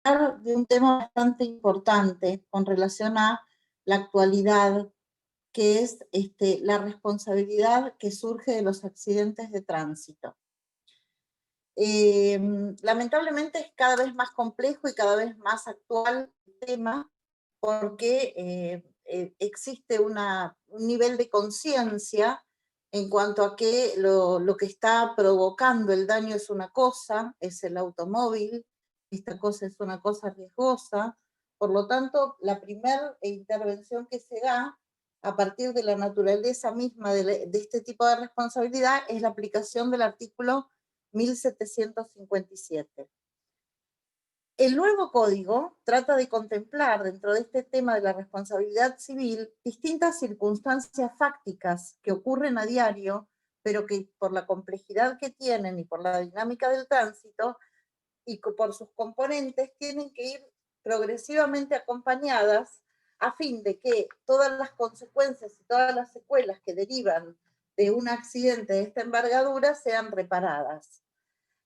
de un tema bastante importante con relación a la actualidad, que es la responsabilidad que surge de los accidentes de tránsito. Lamentablemente es cada vez más complejo y cada vez más actual el tema, porque existe un nivel de conciencia en cuanto a que lo que está provocando el daño es una cosa, es el automóvil, esta cosa es una cosa riesgosa. Por lo tanto, la primera intervención que se da a partir de la naturaleza misma de este tipo de responsabilidad es la aplicación del artículo 1757. El nuevo código trata de contemplar dentro de este tema de la responsabilidad civil distintas circunstancias fácticas que ocurren a diario, pero que por la complejidad que tienen y por la dinámica del tránsito y por sus componentes tienen que ir progresivamente acompañadas a fin de que todas las consecuencias y todas las secuelas que derivan de un accidente de esta envergadura sean reparadas.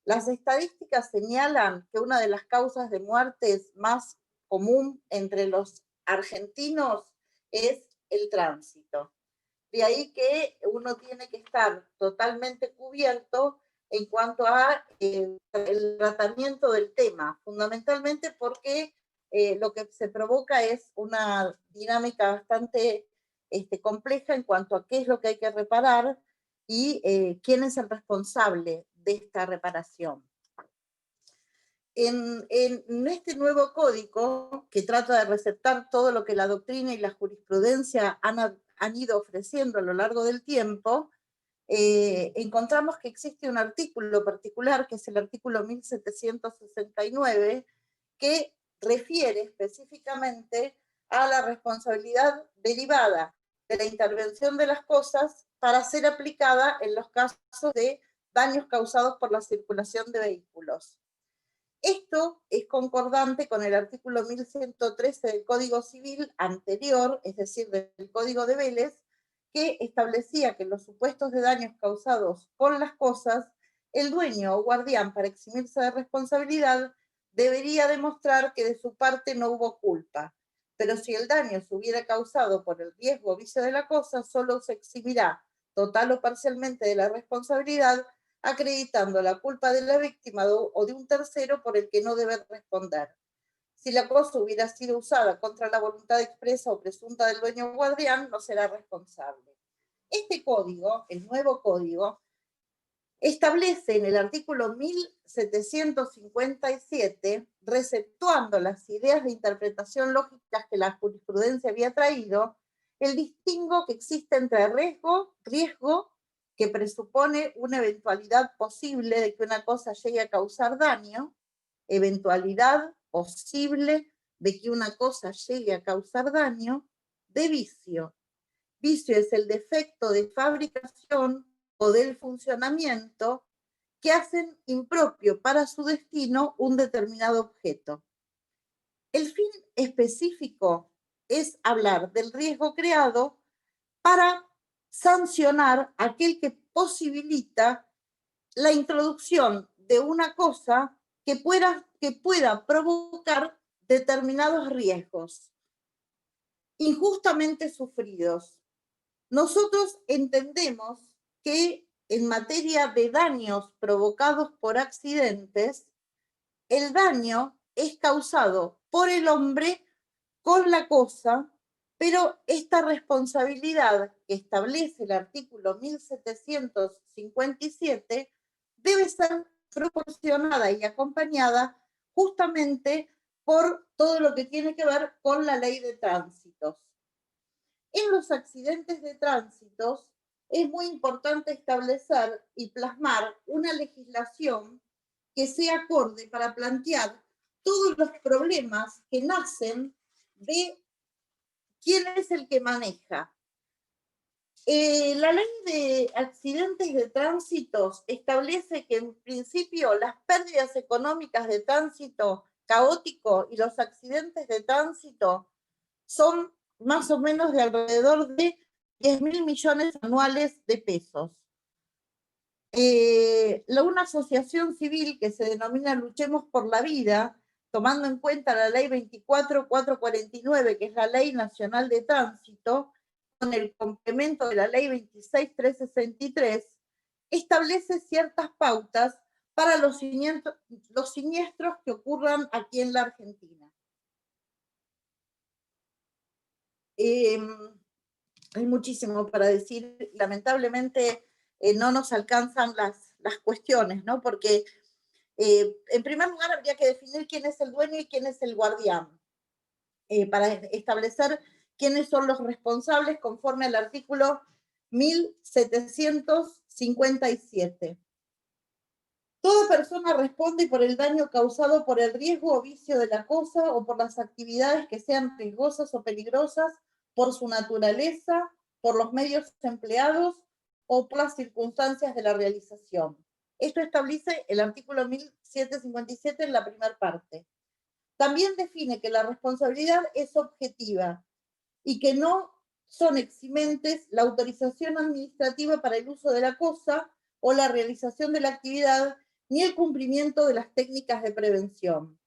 Las estadísticas señalan que una de las causas de muertes más común entre los argentinos es el tránsito. De ahí que uno tiene que estar totalmente cubierto en cuanto a el tratamiento del tema, fundamentalmente porque lo que se provoca es una dinámica bastante compleja en cuanto a qué es lo que hay que reparar y quién es el responsable de esta reparación. En este nuevo código, que trata de receptar todo lo que la doctrina y la jurisprudencia han ido ofreciendo a lo largo del tiempo, encontramos que existe un artículo particular, que es el artículo 1769, que refiere específicamente a la responsabilidad derivada de la intervención de las cosas para ser aplicada en los casos de daños causados por la circulación de vehículos. Esto es concordante con el artículo 1113 del Código Civil anterior, es decir, del Código de Vélez, que establecía que en los supuestos de daños causados con las cosas, el dueño o guardián, para eximirse de responsabilidad, debería demostrar que de su parte no hubo culpa. Pero si el daño se hubiera causado por el riesgo o vicio de la cosa, solo se eximirá total o parcialmente de la responsabilidad, acreditando la culpa de la víctima o de un tercero por el que no debe responder. Si la cosa hubiera sido usada contra la voluntad expresa o presunta del dueño o guardián, no será responsable. Este código, el nuevo código, establece en el artículo 1757, receptuando las ideas de interpretación lógicas que la jurisprudencia había traído, el distingo que existe entre riesgo, que presupone una eventualidad posible de que una cosa llegue a causar daño, eventualidad posible de que una cosa llegue a causar daño, de vicio. Vicio es el defecto de fabricación o del funcionamiento que hacen impropio para su destino un determinado objeto. El fin específico es hablar del riesgo creado para sancionar a aquel que posibilita la introducción de una cosa que pueda provocar determinados riesgos injustamente sufridos. Nosotros entendemos que en materia de daños provocados por accidentes, el daño es causado por el hombre con la cosa, pero esta responsabilidad que establece el artículo 1757 debe ser proporcionada y acompañada justamente por todo lo que tiene que ver con la ley de tránsitos. En los accidentes de tránsito es muy importante establecer y plasmar una legislación que sea acorde para plantear todos los problemas que nacen de quién es el que maneja. La ley de accidentes de tránsito establece que en principio las pérdidas económicas de tránsito caótico y los accidentes de tránsito son más o menos de alrededor de 10.000 millones anuales de pesos. Una asociación civil que se denomina Luchemos por la Vida tomando en cuenta la ley 24.449, que es la Ley Nacional de Tránsito, con el complemento de la ley 26.363, establece ciertas pautas para los siniestros que ocurran aquí en la Argentina. Hay muchísimo para decir, lamentablemente no nos alcanzan las cuestiones, ¿no? Porque en primer lugar habría que definir quién es el dueño y quién es el guardián, para establecer quiénes son los responsables conforme al artículo 1757. Toda persona responde por el daño causado por el riesgo o vicio de la cosa o por las actividades que sean riesgosas o peligrosas por su naturaleza, por los medios empleados o por las circunstancias de la realización. Esto establece el artículo 1757 en la primera parte. También define que la responsabilidad es objetiva y que no son eximentes la autorización administrativa para el uso de la cosa o la realización de la actividad, ni el cumplimiento de las técnicas de prevención.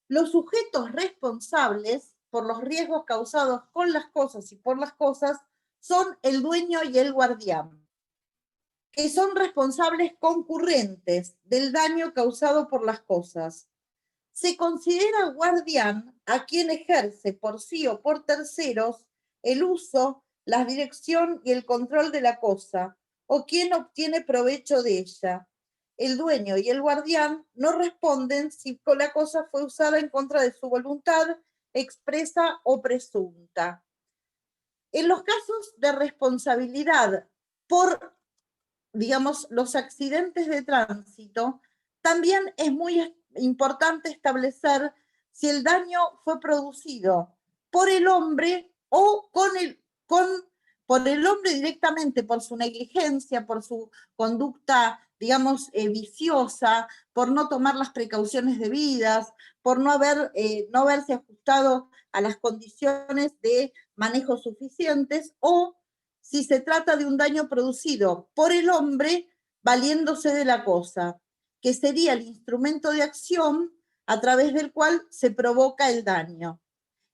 Los sujetos responsables por los riesgos causados con las cosas y por las cosas son el dueño y el guardián, que son responsables concurrentes del daño causado por las cosas. Se considera guardián a quien ejerce por sí o por terceros el uso, la dirección y el control de la cosa, o quien obtiene provecho de ella. El dueño y el guardián no responden si la cosa fue usada en contra de su voluntad expresa o presunta. En los casos de responsabilidad por, digamos, los accidentes de tránsito, también es muy importante establecer si el daño fue producido por el hombre o por el hombre directamente, por su negligencia, por su conducta, digamos, viciosa, por no tomar las precauciones debidas, por no haberse ajustado a las condiciones de manejo suficientes, o si se trata de un daño producido por el hombre valiéndose de la cosa, que sería el instrumento de acción a través del cual se provoca el daño.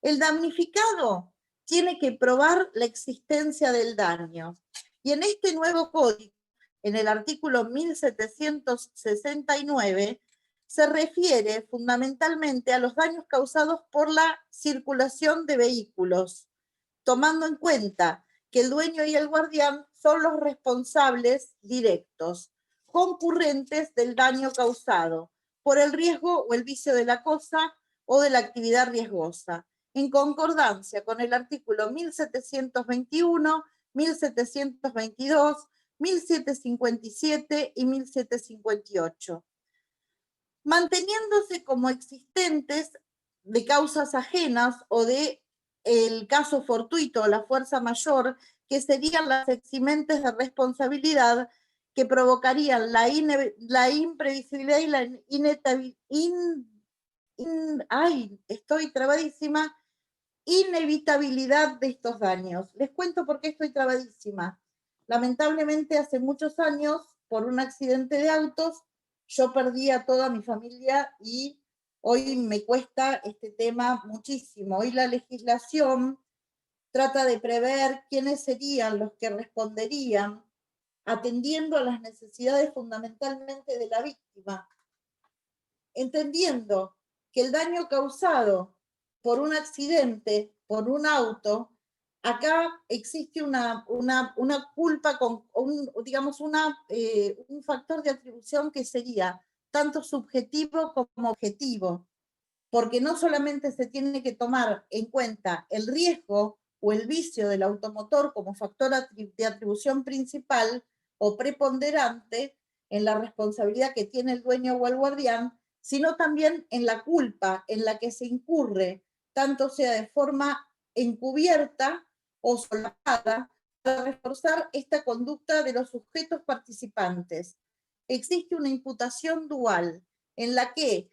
El damnificado tiene que probar la existencia del daño. Y en este nuevo código, en el artículo 1769, se refiere fundamentalmente a los daños causados por la circulación de vehículos, tomando en cuenta que el dueño y el guardián son los responsables directos, concurrentes del daño causado por el riesgo o el vicio de la cosa o de la actividad riesgosa, en concordancia con el artículo 1721, 1722, 1757 y 1758, manteniéndose como existentes de causas ajenas o de el caso fortuito o la fuerza mayor, que serían las eximentes de responsabilidad que provocarían la imprevisibilidad y la estoy trabadísima, inevitabilidad de estos daños. Les cuento por qué estoy trabadísima. Lamentablemente, hace muchos años, por un accidente de autos, yo perdí a toda mi familia y hoy me cuesta este tema muchísimo. Hoy la legislación trata de prever quiénes serían los que responderían, atendiendo a las necesidades fundamentalmente de la víctima, entendiendo que el daño causado por un accidente, por un auto, acá existe una culpa, digamos, un factor de atribución que sería tanto subjetivo como objetivo, porque no solamente se tiene que tomar en cuenta el riesgo o el vicio del automotor como factor de atribución principal o preponderante en la responsabilidad que tiene el dueño o el guardián, sino también en la culpa en la que se incurre, tanto sea de forma encubierta o solapada, para reforzar esta conducta de los sujetos participantes. Existe una imputación dual en la que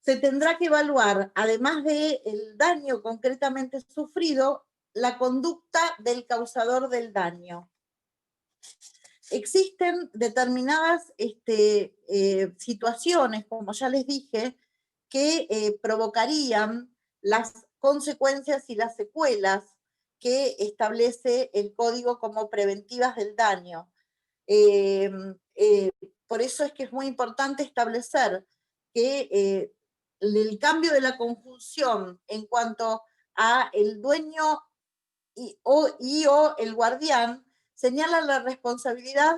se tendrá que evaluar, además del daño concretamente sufrido, la conducta del causador del daño. Existen determinadas situaciones, como ya les dije, que provocarían las consecuencias y las secuelas que establece el código como preventivas del daño. Por eso es que es muy importante establecer que el cambio de la conjunción en cuanto a el dueño o el guardián señala la responsabilidad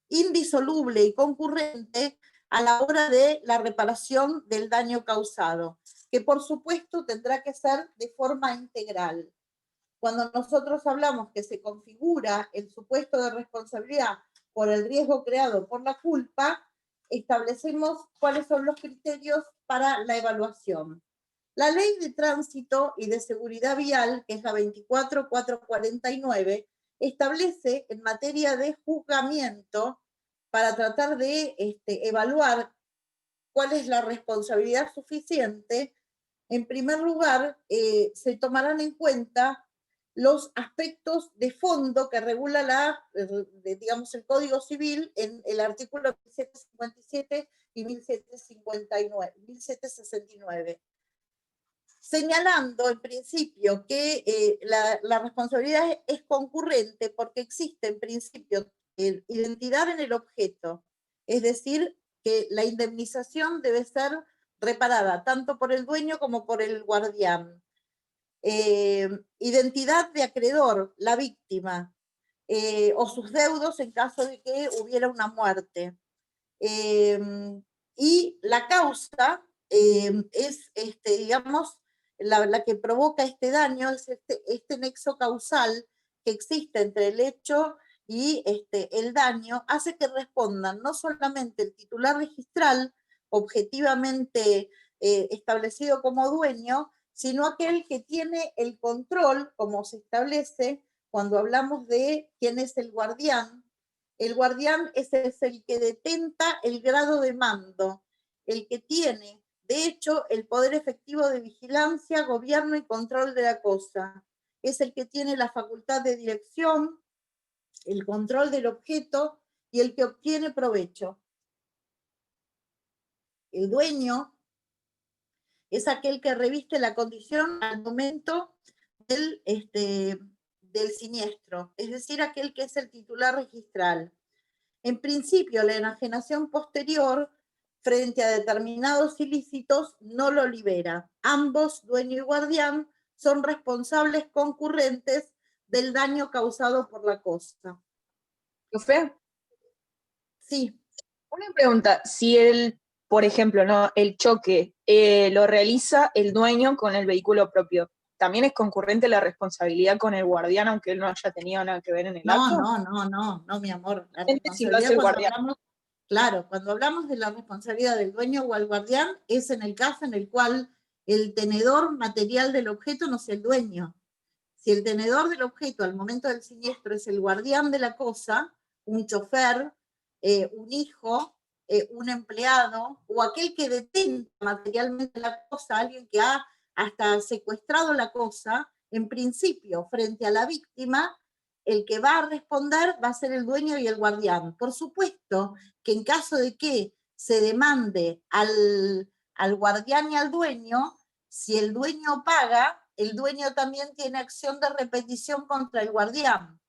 indisoluble y concurrente a la hora de la reparación del daño causado, que por supuesto tendrá que ser de forma integral. Cuando nosotros hablamos que se configura el supuesto de responsabilidad por el riesgo creado por la culpa, establecemos cuáles son los criterios para la evaluación. La Ley de Tránsito y de Seguridad Vial, que es la 24.449, establece en materia de juzgamiento para tratar de evaluar cuál es la responsabilidad suficiente. En primer lugar, se tomarán en cuenta los aspectos de fondo que regula digamos, el Código Civil en el artículo 1757 y 1769, señalando en principio que la responsabilidad es concurrente porque existe en principio identidad en el objeto, es decir, que la indemnización debe ser reparada tanto por el dueño como por el guardián. Identidad de acreedor, la víctima, o sus deudos en caso de que hubiera una muerte. Y la causa es, digamos, la que provoca este daño, es este nexo causal que existe entre el hecho y el daño, hace que respondan no solamente el titular registral, objetivamente establecido como dueño, sino aquel que tiene el control, como se establece cuando hablamos de quién es el guardián. El guardián es el que detenta el grado de mando, el que tiene, de hecho, el poder efectivo de vigilancia, gobierno y control de la cosa. Es el que tiene la facultad de dirección, el control del objeto y el que obtiene provecho. El dueño es aquel que reviste la condición al momento del siniestro, es decir, aquel que es el titular registral. En principio, la enajenación posterior frente a determinados ilícitos no lo libera. Ambos, dueño y guardián, son responsables concurrentes del daño causado por la cosa. ¿Profe? Sí. Una pregunta, si por ejemplo, ¿no? El choque lo realiza el dueño con el vehículo propio, ¿también es concurrente la responsabilidad con el guardián aunque él no haya tenido nada que ver en el acto? No, mi amor. La Si lo hace responsabilidad el guardián. claro, cuando hablamos de la responsabilidad del dueño o al guardián, es en el caso en el cual el tenedor material del objeto no es el dueño. Si el tenedor del objeto al momento del siniestro es el guardián de la cosa, un chofer, un hijo, un empleado, o aquel que detenta materialmente la cosa, alguien que ha hasta secuestrado la cosa, en principio, frente a la víctima, el que va a responder va a ser el dueño y el guardián. Por supuesto que en caso de que se demande al guardián y al dueño, si el dueño paga, el dueño también tiene acción de repetición contra el guardián.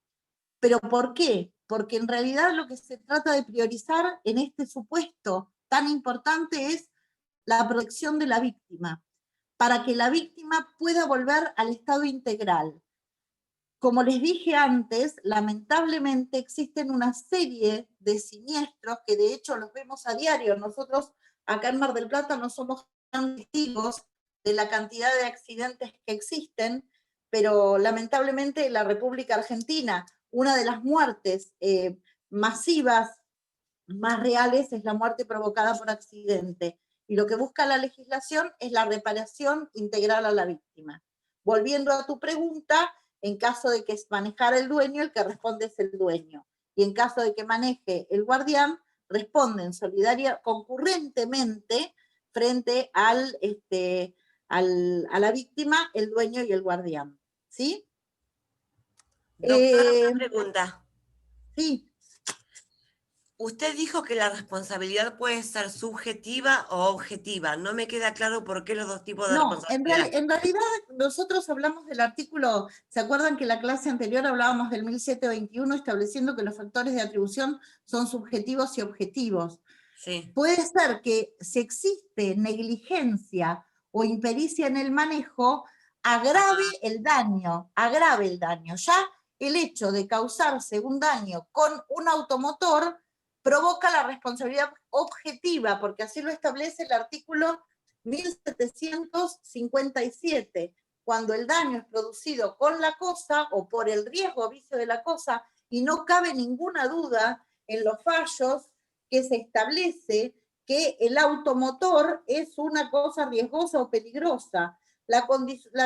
¿Pero por qué? Porque en realidad lo que se trata de priorizar en este supuesto tan importante es la protección de la víctima, para que la víctima pueda volver al estado integral. Como les dije antes, lamentablemente existen una serie de siniestros que de hecho los vemos a diario. Nosotros acá en Mar del Plata no somos tan testigos de la cantidad de accidentes que existen, pero lamentablemente en la República Argentina, una de las muertes masivas más reales es la muerte provocada por accidente. Y lo que busca la legislación es la reparación integral a la víctima. Volviendo a tu pregunta, en caso de que manejara el dueño, el que responde es el dueño. Y en caso de que maneje el guardián, responden solidaria, concurrentemente frente a la víctima, el dueño y el guardián. ¿Sí? Doctora, una pregunta. Sí. Usted dijo que la responsabilidad puede ser subjetiva o objetiva. No me queda claro por qué los dos tipos de No, responsabilidad. en realidad nosotros hablamos del artículo, ¿se acuerdan que en la clase anterior hablábamos del 1721 estableciendo que los factores de atribución son subjetivos y objetivos? Sí. Puede ser que si existe negligencia o impericia en el manejo, agrave el daño. Ya el hecho de causarse un daño con un automotor provoca la responsabilidad objetiva, porque así lo establece el artículo 1757, cuando el daño es producido con la cosa o por el riesgo o vicio de la cosa, y no cabe ninguna duda en los fallos que se establece que el automotor es una cosa riesgosa o peligrosa. La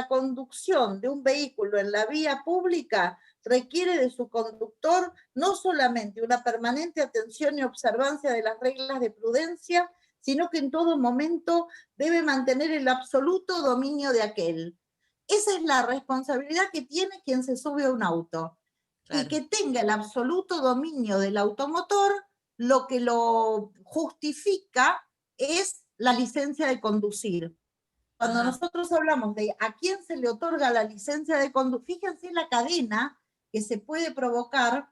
conducción de un vehículo en la vía pública requiere de su conductor no solamente una permanente atención y observancia de las reglas de prudencia, sino que en todo momento debe mantener el absoluto dominio de aquel. Esa es la responsabilidad que tiene quien se sube a un auto. Claro. Y que tenga el absoluto dominio del automotor, lo que lo justifica es la licencia de conducir. Cuando nosotros hablamos de a quién se le otorga la licencia de conducir, fíjense la cadena que se puede provocar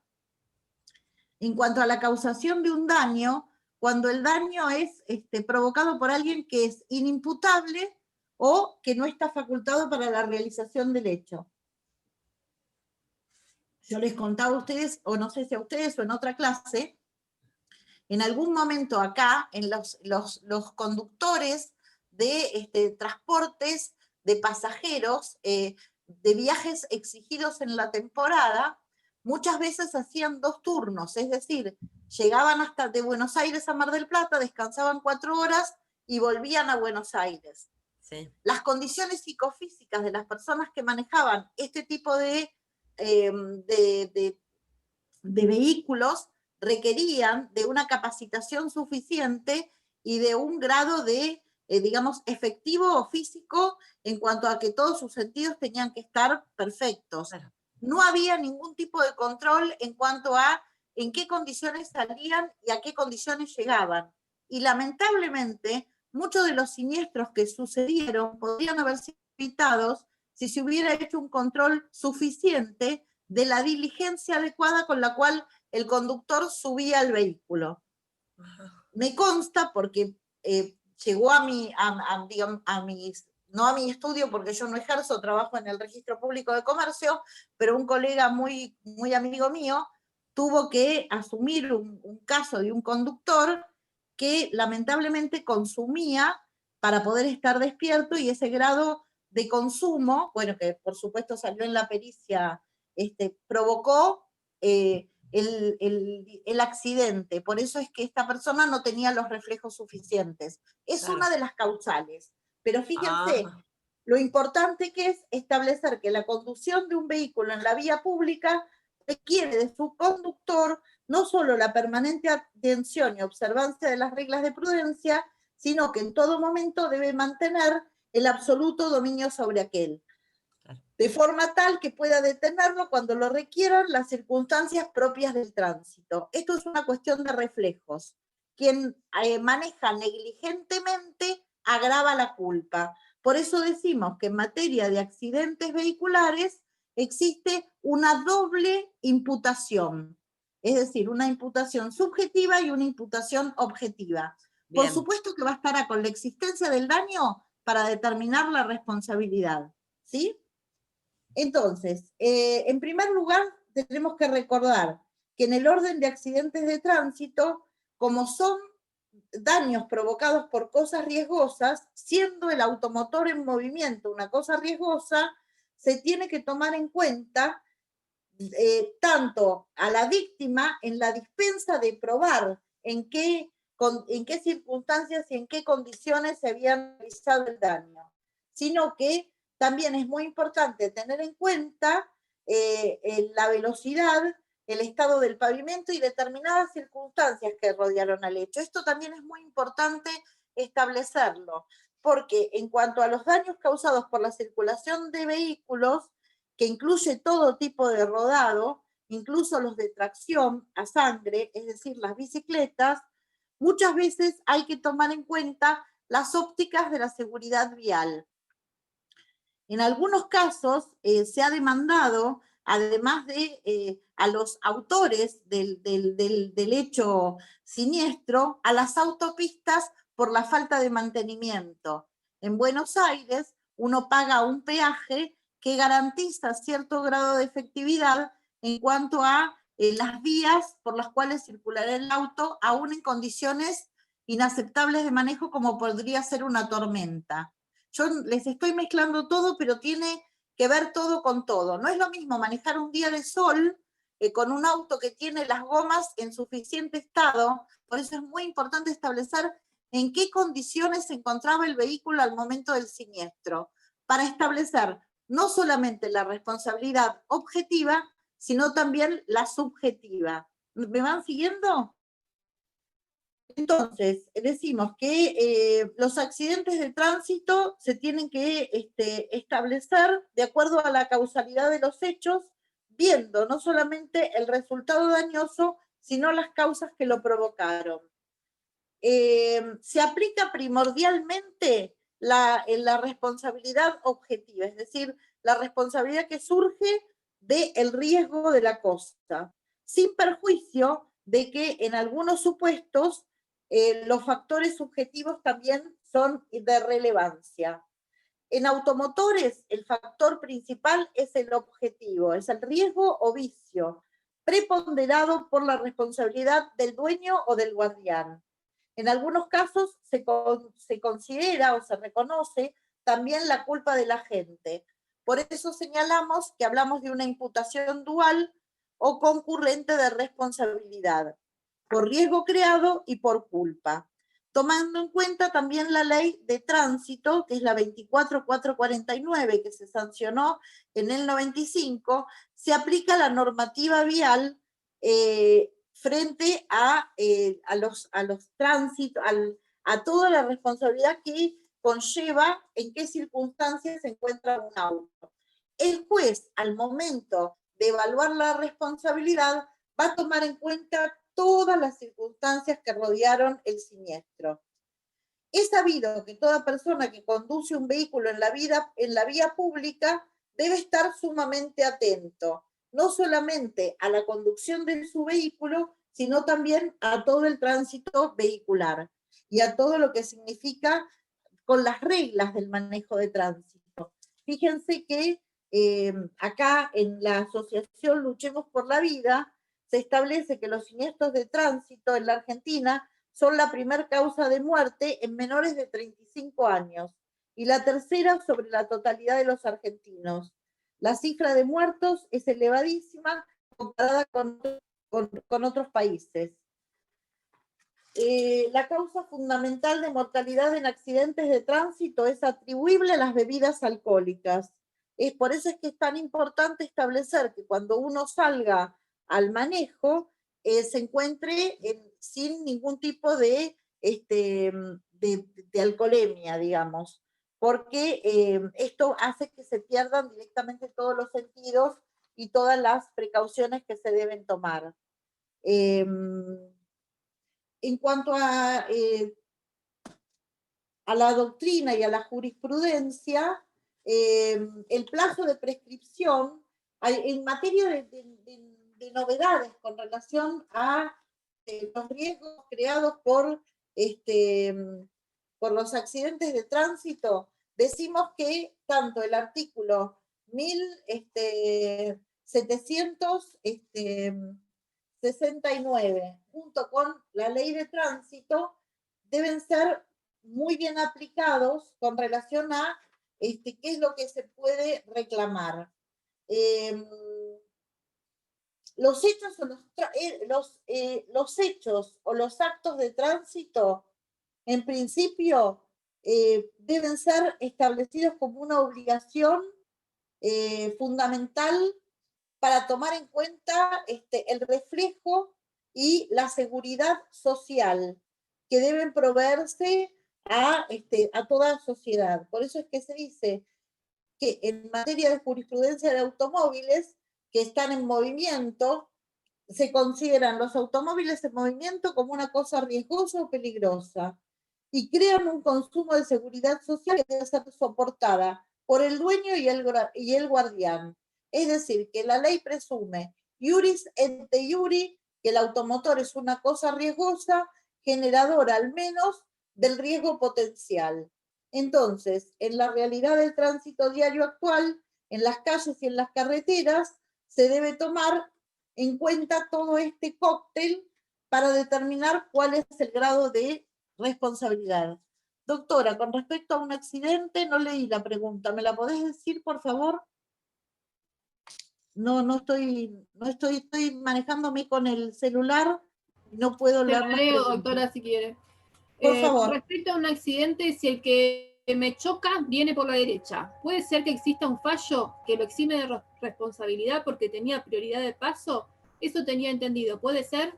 en cuanto a la causación de un daño, cuando el daño es provocado por alguien que es inimputable o que no está facultado para la realización del hecho. Yo les contaba a ustedes, o no sé si a ustedes o en otra clase, en algún momento acá, en los conductores de transportes de pasajeros, de viajes exigidos en la temporada, muchas veces hacían 2 turnos, es decir, llegaban hasta de Buenos Aires a Mar del Plata, descansaban 4 horas y volvían a Buenos Aires. Sí. Las condiciones psicofísicas de las personas que manejaban este tipo de vehículos requerían de una capacitación suficiente y de un grado de, digamos, efectivo o físico en cuanto a que todos sus sentidos tenían que estar perfectos. Claro. No había ningún tipo de control en cuanto a en qué condiciones salían y a qué condiciones llegaban. Y lamentablemente, muchos de los siniestros que sucedieron podrían haber sido evitados si se hubiera hecho un control suficiente de la diligencia adecuada con la cual el conductor subía al vehículo. Me consta porque llegó no a mi estudio, porque yo no ejerzo, trabajo en el Registro Público de Comercio, pero un colega muy, muy amigo mío tuvo que asumir un caso de un conductor que lamentablemente consumía para poder estar despierto, y ese grado de consumo, bueno, que por supuesto salió en la pericia, provocó el accidente. Por eso es que esta persona no tenía los reflejos suficientes. Es claro. Una de las causales. Pero fíjense lo importante que es establecer que la conducción de un vehículo en la vía pública requiere de su conductor no solo la permanente atención y observancia de las reglas de prudencia, sino que en todo momento debe mantener el absoluto dominio sobre aquel, de forma tal que pueda detenerlo cuando lo requieran las circunstancias propias del tránsito. Esto es una cuestión de reflejos. Quien maneja negligentemente agrava la culpa. Por eso decimos que en materia de accidentes vehiculares existe una doble imputación, es decir, una imputación subjetiva y una imputación objetiva. Bien. Por supuesto que bastará con la existencia del daño para determinar la responsabilidad, ¿sí? Entonces, en primer lugar, tenemos que recordar que en el orden de accidentes de tránsito, como son daños provocados por cosas riesgosas, siendo el automotor en movimiento una cosa riesgosa, se tiene que tomar en cuenta tanto a la víctima en la dispensa de probar en qué circunstancias y en qué condiciones se había realizado el daño, sino que también es muy importante tener en cuenta la velocidad, el estado del pavimento y determinadas circunstancias que rodearon al hecho. Esto también es muy importante establecerlo, porque en cuanto a los daños causados por la circulación de vehículos, que incluye todo tipo de rodado, incluso los de tracción a sangre, es decir, las bicicletas, muchas veces hay que tomar en cuenta las ópticas de la seguridad vial. En algunos casos se ha demandado, además de a los autores del hecho siniestro, a las autopistas por la falta de mantenimiento. En Buenos Aires uno paga un peaje que garantiza cierto grado de efectividad en cuanto a las vías por las cuales circulará el auto, aún en condiciones inaceptables de manejo como podría ser una tormenta. Yo les estoy mezclando todo, pero tiene que ver todo con todo. No es lo mismo manejar un día de sol con un auto que tiene las gomas en suficiente estado, por eso es muy importante establecer en qué condiciones se encontraba el vehículo al momento del siniestro, para establecer no solamente la responsabilidad objetiva, sino también la subjetiva. ¿Me van siguiendo? Entonces, decimos que los accidentes de tránsito se tienen que establecer de acuerdo a la causalidad de los hechos, viendo no solamente el resultado dañoso, sino las causas que lo provocaron. Se aplica primordialmente la responsabilidad objetiva, es decir, la responsabilidad que surge del riesgo de la cosa, sin perjuicio de que en algunos supuestos los factores subjetivos también son de relevancia. En automotores, el factor principal es el objetivo, es el riesgo o vicio, preponderado por la responsabilidad del dueño o del guardián. En algunos casos se considera o se reconoce también la culpa de la gente. Por eso señalamos que hablamos de una imputación dual o concurrente de responsabilidad, por riesgo creado y por culpa, tomando en cuenta también la ley de tránsito, que es la 24449, que se sancionó en el 95, se aplica la normativa vial frente a los tránsitos, a toda la responsabilidad que conlleva en qué circunstancias se encuentra un auto. El juez, al momento de evaluar la responsabilidad, va a tomar en cuenta todas las circunstancias que rodearon el siniestro. Es sabido que toda persona que conduce un vehículo en la vía pública debe estar sumamente atento, no solamente a la conducción de su vehículo, sino también a todo el tránsito vehicular y a todo lo que significa con las reglas del manejo de tránsito. Fíjense que acá en la asociación Luchemos por la Vida se establece que los siniestros de tránsito en la Argentina son la primera causa de muerte en menores de 35 años y la tercera sobre la totalidad de los argentinos. La cifra de muertos es elevadísima comparada con otros países. La causa fundamental de mortalidad en accidentes de tránsito es atribuible a las bebidas alcohólicas. Por eso es que es tan importante establecer que cuando uno salga al manejo, se encuentre sin ningún tipo de alcoholemia, digamos, porque esto hace que se pierdan directamente todos los sentidos y todas las precauciones que se deben tomar. En cuanto a la doctrina y a la jurisprudencia, el plazo de prescripción, en materia de novedades con relación a los riesgos creados por los accidentes de tránsito, decimos que tanto el artículo 1769 junto con la ley de tránsito deben ser muy bien aplicados con relación a qué es lo que se puede reclamar. Los hechos o los actos de tránsito, en principio, deben ser establecidos como una obligación fundamental para tomar en cuenta el reflejo y la seguridad social que deben proveerse a toda sociedad. Por eso es que se dice que en materia de jurisprudencia de automóviles, que están en movimiento, se consideran los automóviles en movimiento como una cosa riesgosa o peligrosa y crean un consumo de seguridad social que debe ser soportada por el dueño y el guardián. Es decir, que la ley presume, iuris et de iuri, que el automotor es una cosa riesgosa, generadora al menos del riesgo potencial. Entonces, en la realidad del tránsito diario actual, en las calles y en las carreteras, se debe tomar en cuenta todo este cóctel para determinar cuál es el grado de responsabilidad. Doctora, con respecto a un accidente, no leí la pregunta. ¿Me la podés decir, por favor? Estoy manejándome con el celular, no puedo Te leer la las leo, preguntas. doctora, si quiere. Por favor. Con respecto a un accidente, si el que me choca viene por la derecha, ¿puede ser que exista un fallo que lo exime de responsabilidad porque tenía prioridad de paso? Eso tenía entendido, ¿puede ser?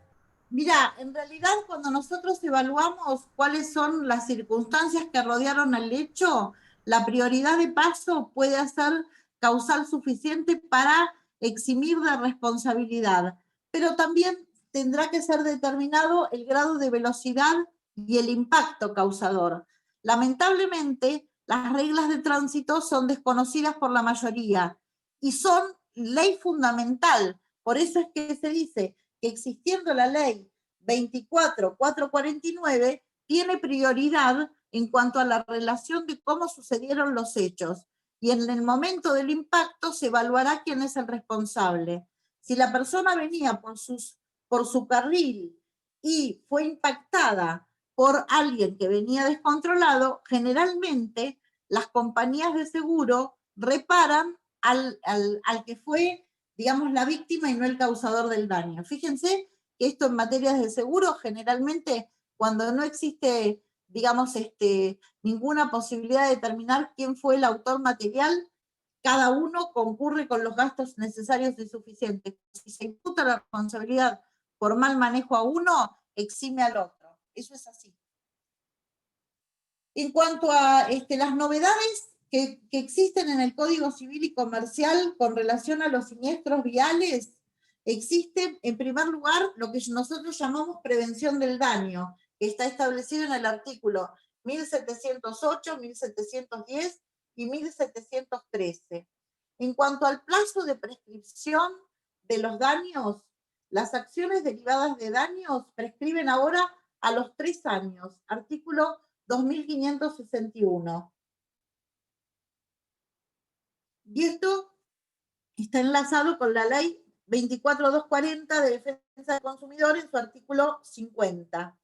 Mira, en realidad cuando nosotros evaluamos cuáles son las circunstancias que rodearon al hecho, la prioridad de paso puede ser causal suficiente para eximir de responsabilidad, pero también tendrá que ser determinado el grado de velocidad y el impacto causador. Lamentablemente, las reglas de tránsito son desconocidas por la mayoría y son ley fundamental. Por eso es que se dice que existiendo la ley 24.449 tiene prioridad en cuanto a la relación de cómo sucedieron los hechos y en el momento del impacto se evaluará quién es el responsable. Si la persona venía por su carril y fue impactada por alguien que venía descontrolado, generalmente las compañías de seguro reparan al que fue, digamos, la víctima y no el causador del daño. Fíjense que esto en materias de seguro, generalmente, cuando no existe, digamos, ninguna posibilidad de determinar quién fue el autor material, cada uno concurre con los gastos necesarios y suficientes. Si se imputa la responsabilidad por mal manejo a uno, exime al otro. Eso es así. En cuanto a las novedades que existen en el Código Civil y Comercial con relación a los siniestros viales, existe, en primer lugar, lo que nosotros llamamos prevención del daño, que está establecido en el artículo 1708, 1710 y 1713. En cuanto al plazo de prescripción de los daños, las acciones derivadas de daños prescriben ahora a los 3 años, artículo 2561. Y esto está enlazado con la ley 24240 de defensa del consumidor en su artículo 50.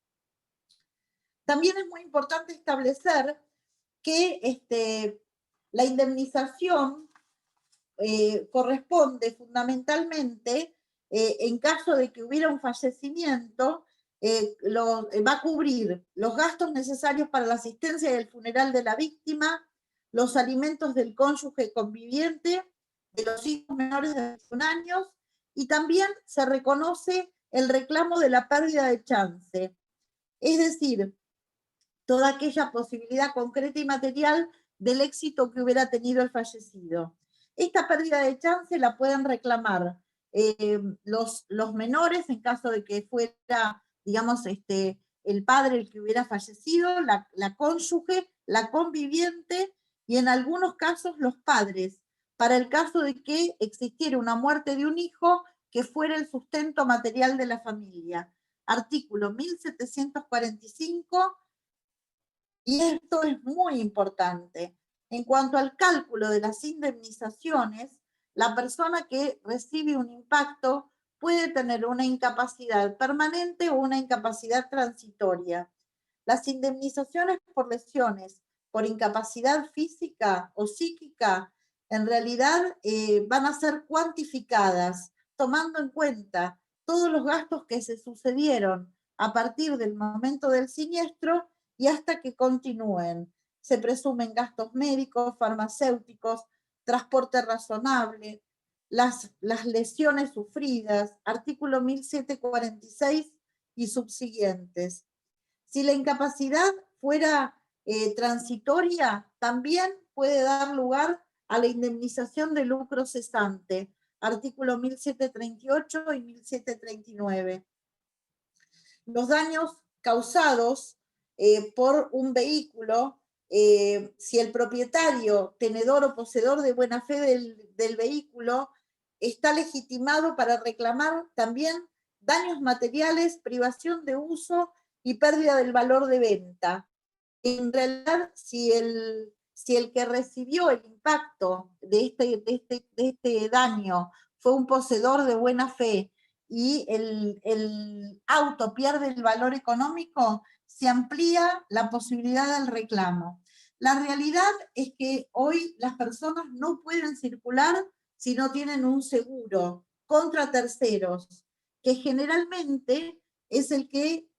También es muy importante establecer que la indemnización corresponde fundamentalmente en caso de que hubiera un fallecimiento, va a cubrir los gastos necesarios para la asistencia y el funeral de la víctima, los alimentos del cónyuge conviviente, de los hijos menores de 21 años, y también se reconoce el reclamo de la pérdida de chance, es decir, toda aquella posibilidad concreta y material del éxito que hubiera tenido el fallecido. Esta pérdida de chance la pueden reclamar los menores en caso de que fuera, digamos, el padre el que hubiera fallecido, la cónyuge, la conviviente y en algunos casos los padres, para el caso de que existiera una muerte de un hijo que fuera el sustento material de la familia. Artículo 1745. Y esto es muy importante. En cuanto al cálculo de las indemnizaciones, la persona que recibe un impacto puede tener una incapacidad permanente o una incapacidad transitoria. Las indemnizaciones por lesiones, por incapacidad física o psíquica, en realidad van a ser cuantificadas, tomando en cuenta todos los gastos que se sucedieron a partir del momento del siniestro y hasta que continúen. Se presumen gastos médicos, farmacéuticos, transporte razonable, las lesiones sufridas, artículo 1746 y subsiguientes. Si la incapacidad fuera transitoria, también puede dar lugar a la indemnización de lucro cesante, artículo 1738 y 1739. Los daños causados por un vehículo, si el propietario, tenedor o poseedor de buena fe del vehículo está legitimado para reclamar también daños materiales, privación de uso y pérdida del valor de venta. En realidad, si el que recibió el impacto de este daño fue un poseedor de buena fe y el auto pierde el valor económico, se amplía la posibilidad del reclamo. La realidad es que hoy las personas no pueden circular si no tienen un seguro contra terceros, que generalmente es el que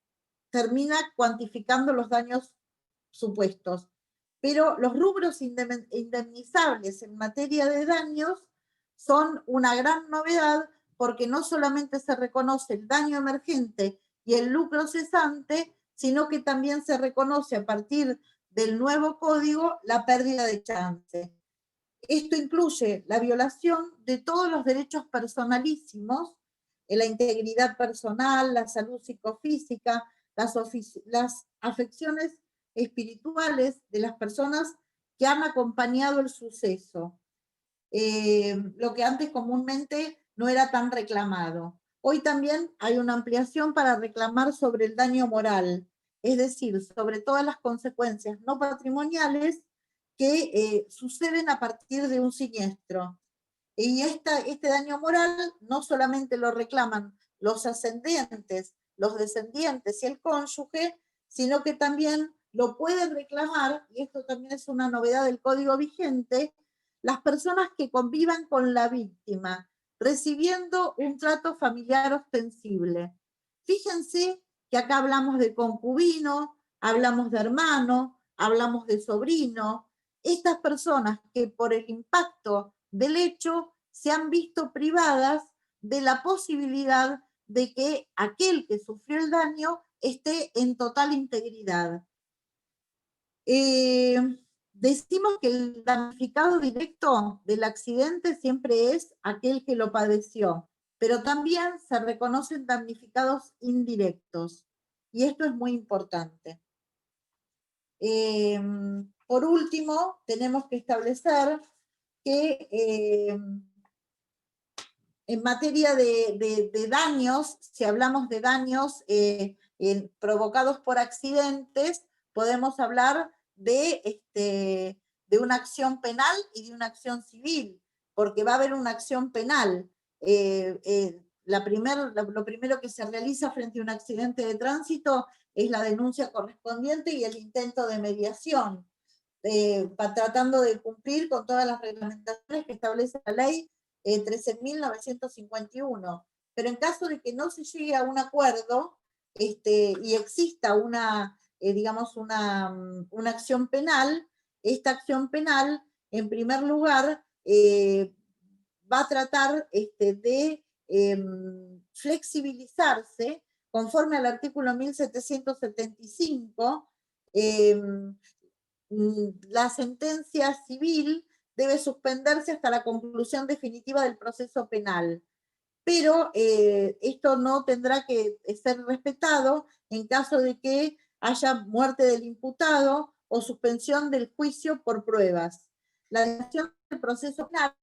termina cuantificando los daños supuestos. Pero los rubros indemnizables en materia de daños son una gran novedad, porque no solamente se reconoce el daño emergente y el lucro cesante, sino que también se reconoce a partir del nuevo código la pérdida de chance. Esto incluye la violación de todos los derechos personalísimos, la integridad personal, la salud psicofísica, las afecciones espirituales de las personas que han acompañado el suceso, lo que antes comúnmente no era tan reclamado. Hoy también hay una ampliación para reclamar sobre el daño moral, es decir, sobre todas las consecuencias no patrimoniales que suceden a partir de un siniestro. Y este daño moral no solamente lo reclaman los ascendientes, los descendientes y el cónyuge, sino que también lo pueden reclamar, y esto también es una novedad del código vigente, las personas que convivan con la víctima, recibiendo un trato familiar ostensible. Fíjense que acá hablamos de concubino, hablamos de hermano, hablamos de sobrino. Estas personas que por el impacto del hecho se han visto privadas de la posibilidad de que aquel que sufrió el daño esté en total integridad. Decimos que el damnificado directo del accidente siempre es aquel que lo padeció, pero también se reconocen damnificados indirectos, y esto es muy importante. Por último, tenemos que establecer que en materia de daños, si hablamos de daños provocados por accidentes, podemos hablar de una acción penal y de una acción civil, porque va a haber una acción penal. Lo primero que se realiza frente a un accidente de tránsito es la denuncia correspondiente y el intento de mediación, tratando de cumplir con todas las reglamentaciones que establece la ley 13.951. Pero en caso de que no se llegue a un acuerdo y exista digamos, una acción penal, esta acción penal, en primer lugar, va a tratar de flexibilizarse conforme al artículo 1775. La sentencia civil debe suspenderse hasta la conclusión definitiva del proceso penal, pero esto no tendrá que ser respetado en caso de que haya muerte del imputado o suspensión del juicio por pruebas. La dilación del proceso penal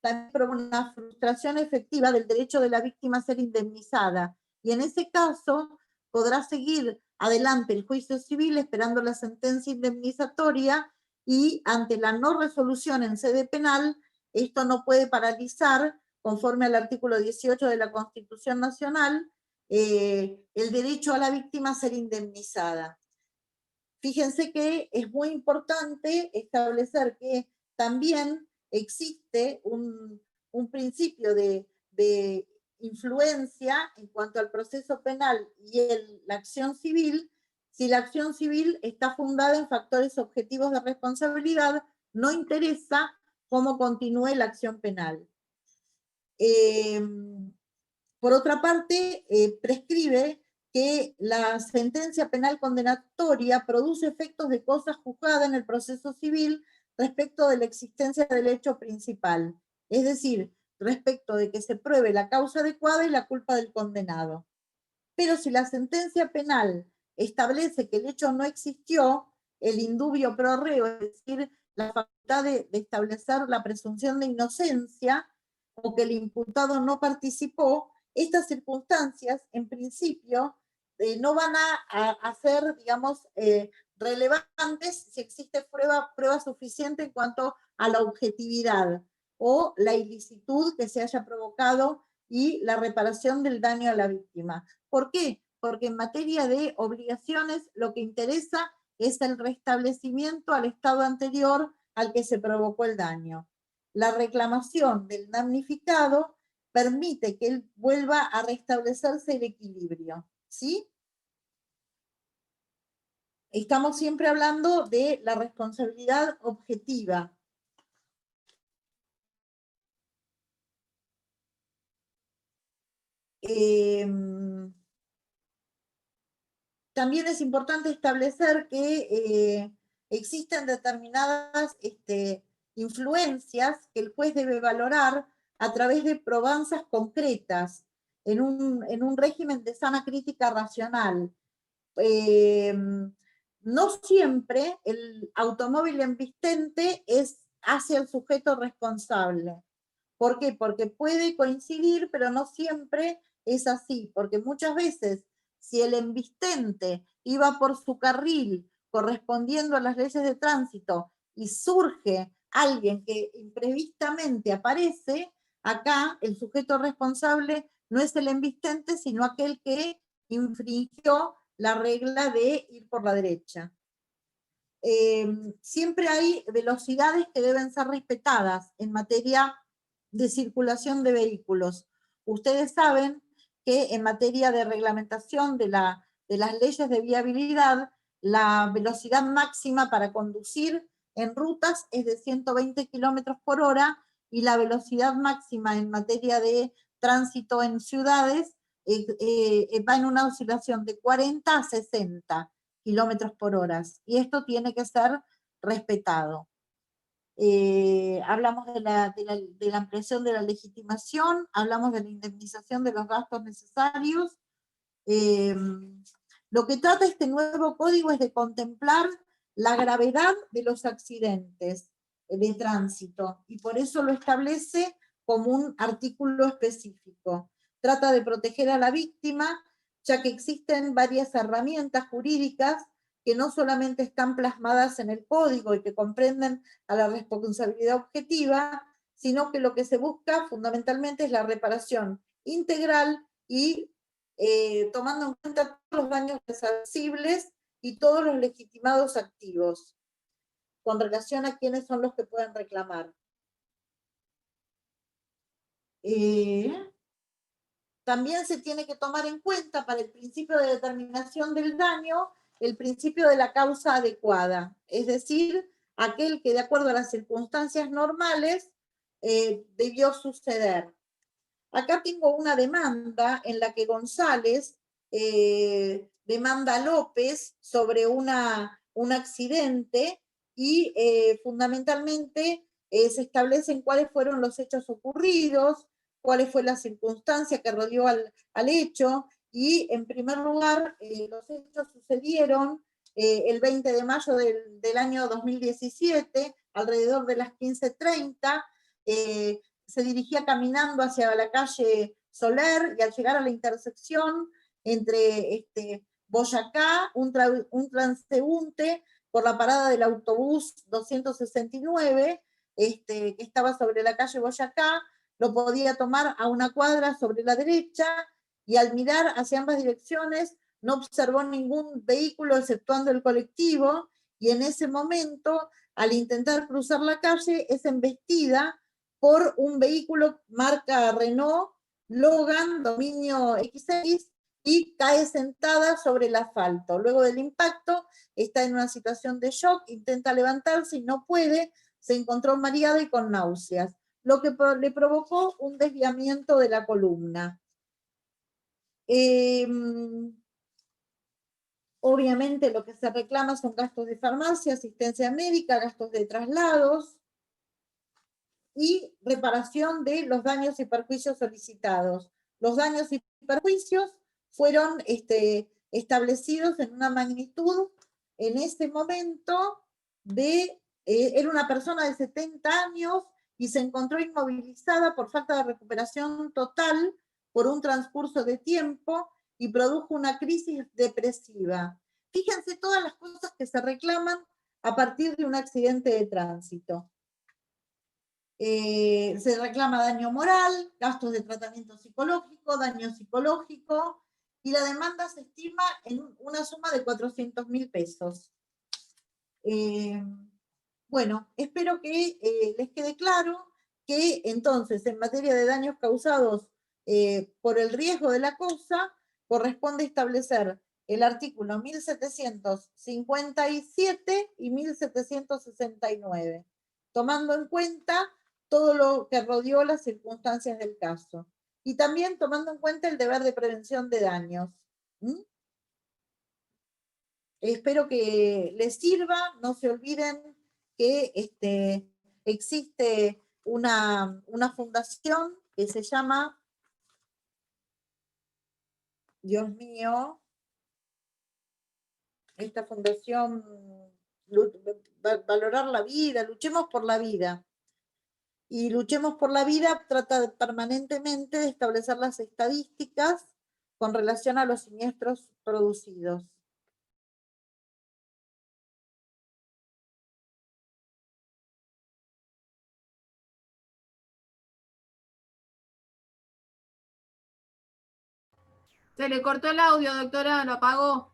también provoca una frustración efectiva del derecho de la víctima a ser indemnizada, y en ese caso podrá seguir adelante el juicio civil esperando la sentencia indemnizatoria, y ante la no resolución en sede penal, esto no puede paralizar, conforme al artículo 18 de la Constitución Nacional, el derecho a la víctima a ser indemnizada. Fíjense que es muy importante establecer que también existe un principio de influencia en cuanto al proceso penal y la acción civil, si la acción civil está fundada en factores objetivos de responsabilidad, no interesa cómo continúe la acción penal. Por otra parte, prescribe que la sentencia penal condenatoria produce efectos de cosa juzgada en el proceso civil respecto de la existencia del hecho principal. Es decir, respecto de que se pruebe la causa adecuada y la culpa del condenado. Pero si la sentencia penal establece que el hecho no existió, el indubio pro reo, es decir, la facultad de establecer la presunción de inocencia, o que el imputado no participó, estas circunstancias, en principio, no van a ser, digamos, relevantes si existe prueba suficiente en cuanto a la objetividad o la ilicitud que se haya provocado y la reparación del daño a la víctima. ¿Por qué? Porque en materia de obligaciones lo que interesa es el restablecimiento al estado anterior al que se provocó el daño. La reclamación del damnificado permite que él vuelva a restablecerse el equilibrio, ¿sí? Estamos siempre hablando de la responsabilidad objetiva. También es importante establecer que existen determinadas influencias que el juez debe valorar a través de probanzas concretas en un régimen de sana crítica racional. No siempre el automóvil embistente hace al sujeto responsable. ¿Por qué? Porque puede coincidir, pero no siempre es así, porque muchas veces si el embistente iba por su carril correspondiendo a las leyes de tránsito y surge alguien que imprevistamente aparece, acá el sujeto responsable no es el embistente, sino aquel que infringió la regla de ir por la derecha. Siempre hay velocidades que deben ser respetadas en materia de circulación de vehículos. Ustedes saben que en materia de reglamentación de las leyes de viabilidad, la velocidad máxima para conducir en rutas es de 120 kilómetros por hora y la velocidad máxima en materia de tránsito en ciudades va en una oscilación de 40 a 60 kilómetros por hora, y esto tiene que ser respetado. Hablamos de la ampliación de la legitimación, hablamos de la indemnización de los gastos necesarios. Lo que trata este nuevo código es de contemplar la gravedad de los accidentes de tránsito, y por eso lo establece como un artículo específico. Trata de proteger a la víctima, ya que existen varias herramientas jurídicas que no solamente están plasmadas en el código y que comprenden a la responsabilidad objetiva, sino que lo que se busca fundamentalmente es la reparación integral y tomando en cuenta todos los daños resarcibles y todos los legitimados activos con relación a quiénes son los que pueden reclamar. También se tiene que tomar en cuenta para el principio de determinación del daño el principio de la causa adecuada, es decir, aquel que de acuerdo a las circunstancias normales debió suceder. Acá tengo una demanda en la que González demanda a López sobre un accidente y fundamentalmente se establecen cuáles fueron los hechos ocurridos, cuál fue la circunstancia que rodeó al hecho, y en primer lugar los hechos sucedieron el 20 de mayo del año 2017, alrededor de las 15:30, se dirigía caminando hacia la calle Soler y al llegar a la intersección entre Boyacá, un transeúnte por la parada del autobús 269, que estaba sobre la calle Boyacá, lo podía tomar a una cuadra sobre la derecha y al mirar hacia ambas direcciones no observó ningún vehículo exceptuando el colectivo, y en ese momento, al intentar cruzar la calle, es embestida por un vehículo marca Renault Logan, dominio X6, y cae sentada sobre el asfalto. Luego del impacto está en una situación de shock, intenta levantarse y no puede, se encontró mareada y con náuseas, lo que le provocó un desviamiento de la columna. Obviamente lo que se reclama son gastos de farmacia, asistencia médica, gastos de traslados. y reparación de los daños y perjuicios solicitados. Los daños y perjuicios fueron establecidos en una magnitud en ese momento de, era una persona de 70 años y se encontró inmovilizada por falta de recuperación total por un transcurso de tiempo y produjo una crisis depresiva. Fíjense todas las cosas que se reclaman a partir de un accidente de tránsito. Se reclama daño moral, gastos de tratamiento psicológico, daño psicológico, y la demanda se estima en una suma de 400.000 pesos. Bueno, espero que les quede claro que entonces en materia de daños causados por el riesgo de la cosa, corresponde establecer el artículo 1757 y 1769, tomando en cuenta todo lo que rodeó las circunstancias del caso. Y también tomando en cuenta el deber de prevención de daños. Espero que les sirva, no se olviden que existe una fundación que se llama, Dios mío, esta fundación Valorar la Vida, Luchemos por la Vida. Y Luchemos por la Vida trata permanentemente de establecer las estadísticas con relación a los siniestros producidos. Se le cortó el audio, doctora, lo apagó.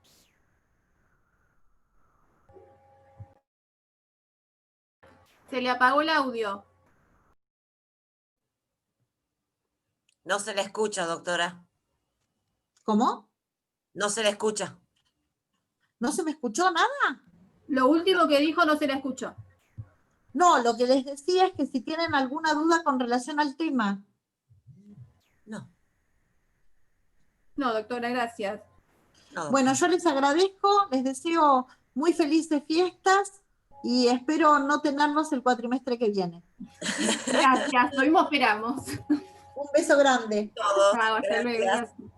Se le apagó el audio. No se le escucha, doctora. ¿Cómo? No se le escucha. ¿No se me escuchó nada? Lo último que dijo no se le escuchó. No, lo que les decía es que si tienen alguna duda con relación al tema. No. No, doctora, gracias. No, Bueno, yo les agradezco, les deseo muy felices fiestas y espero no tenerlos el cuatrimestre que viene. Gracias, lo mismo esperamos. Un beso grande. todos. Chao, hasta luego. Gracias. Gracias.